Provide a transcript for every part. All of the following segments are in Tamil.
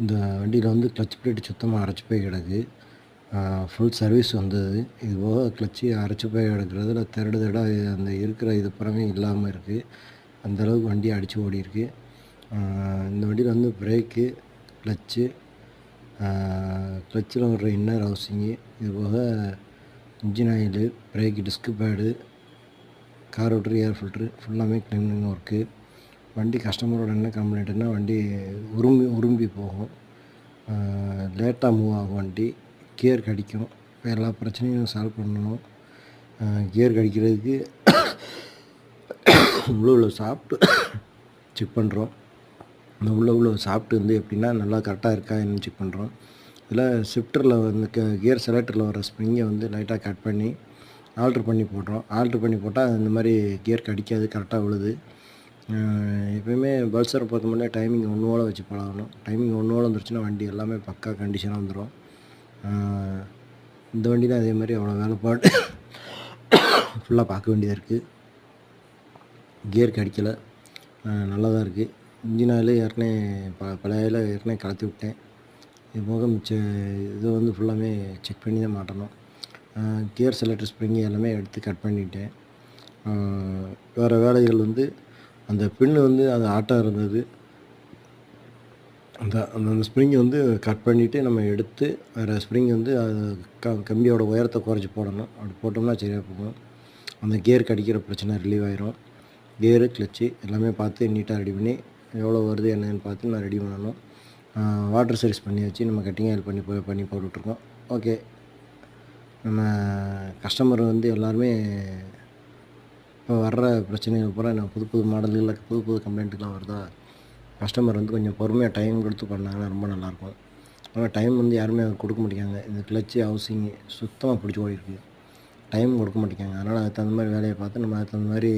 இந்த வண்டியில் வந்து கிளச் பிளேட் சுத்தமாக அரைச்சி போய் கிடக்கு. ஃபுல் சர்வீஸ் வந்தது. இது போக கிளச்சு அரைச்சி போய் கிடக்கிறதுல திருட அந்த இருக்கிற இது புறமே இல்லாமல் இருக்குது. அந்தளவுக்கு வண்டி அடித்து ஓடிருக்கு. இந்த வண்டியில் வந்து பிரேக்கு, கிளச்சு, கிளச்சில் வர்ற இன்னர் ஹவுசிங்கு, இது போக engine oil, brake disc pad, carburettor, air filter ஃபுல்லாமே க்ளீனிங் ஒர்க்கு. வண்டி கஸ்டமரோட என்ன கம்ப்ளைண்ட்டுன்னா வண்டி உரும்பி போகும், லேட்டாக மூவ் ஆகும், வண்டி கியர் கடிக்கும். இப்போ எல்லா பிரச்சனையும் சால்வ் பண்ணணும். கியர் கடிக்கிறதுக்கு உள்ள சாப்பிட்டு செக் பண்ணுறோம். இந்த உள்ள சாப்பிட்டு வந்து எப்படின்னா நல்லா கரெக்டாக இருக்கா என்னன்னு செக் பண்ணுறோம். இதில் ஷிஃப்டரில் வந்து கியர் செலக்டரில் வர ஸ்ப்ரிங்கை வந்து லைட்டாக கட் பண்ணி ஆல்ட்ரு பண்ணி போடுறோம். ஆல்ட்ரு பண்ணி போட்டால் இந்த மாதிரி கியர் கடிக்காது, கரெக்டாக விழுது. எப்போயுமே பல்சரை பொறுத்த மட்டும் டைமிங் ஒன்றோட வச்சு பழகணும். டைமிங் ஒன்றோட வந்துருச்சுன்னா வண்டி எல்லாமே பக்கா கண்டிஷனாக வந்துடும். இந்த வண்டி தான் அதே மாதிரி அவ்வளோ வேலைப்பாடு ஃபுல்லாக பார்க்க வேண்டியதாக இருக்குது. கியர் கடிக்கலை, நல்லா தான் இருக்குது. இன்ஜின் ஆயில் ஏற்கனவே பழைய ஆயில் ஏற்கனவே கலத்தி விட்டேன். இது போக மிச்சம் இது வந்து ஃபுல்லாமே செக் பண்ணி தான் மாட்டணும். கியர் செலக்டர் ஸ்ப்ரிங்கு எல்லாமே எடுத்து கட் பண்ணிட்டேன். வேறு வேலைகள் வந்து அந்த பின்னு வந்து அது ஆட்டம் இருந்தது. அந்த ஸ்ப்ரிங்கை வந்து கட் பண்ணிவிட்டு நம்ம எடுத்து வேறு ஸ்ப்ரிங் வந்து அது கம்பியோட உயரத்தை குறைச்சி போடணும். அப்படி போட்டோம்னா சரியாக போகும். அந்த கியர் கடிக்கிற பிரச்சனை ரிலீவ் ஆயிரும். கியரு, கிளச்சு எல்லாமே பார்த்து நீட்டாக ரெடி பண்ணி எவ்வளோ வருது என்னன்னு பார்த்து நான் ரெடி பண்ணணும். வாட்டர் சர்வீஸ் பண்ணி வச்சு நம்ம கட்டிங் ஆயில் பண்ணி போட்டுட்ருக்கோம். ஓகே, நம்ம கஸ்டமர் வந்து எல்லாருமே இப்போ வர்ற பிரச்சனைகள் பூரா நான் புது மாடல்களில் புது கம்ப்ளைண்ட்டுலாம் வருதா, கஸ்டமர் வந்து கொஞ்சம் பொறுமையாக டைம் கொடுத்து பண்ணாங்கன்னா ரொம்ப நல்லாயிருக்கும். ஆனால் டைம் வந்து யாருமே கொடுக்க மாட்டேங்காங்க. இந்த கிளச்சு ஹவுசிங்கு சுத்தமாக பிடிச்சி ஓடிருக்கு. டைம் கொடுக்க மாட்டேங்காங்க. அதனால் அதுக்கு தகுந்த மாதிரி வேலையை பார்த்து நம்ம அதுக்கு தகுந்த மாதிரி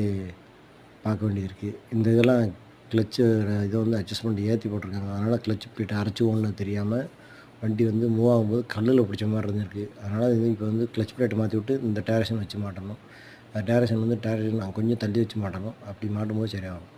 பார்க்க வேண்டியது இருக்குது. இந்த இதெல்லாம் கிளச்சு இதை வந்து அட்ஜஸ்ட்மெண்ட் ஏற்றி போட்டிருக்காங்க. அதனால் கிளச்சு பிளேட் அரைச்சி ஓடுனது தெரியாமல் வண்டி வந்து மூவ் ஆகும்போது கல்லில் பிடிச்ச மாதிரி இருந்திருக்கு. அதனால் இது இப்போ வந்து கிளச் பிளேட்டை மாற்றி விட்டு இந்த டேரக்ஷன் வச்சு மாட்டணும். டேரக்ஷன் வந்து நான் கொஞ்சம் தள்ளி வச்சு மாட்டணும். அப்படி மாட்டும்போது சரியாகும்.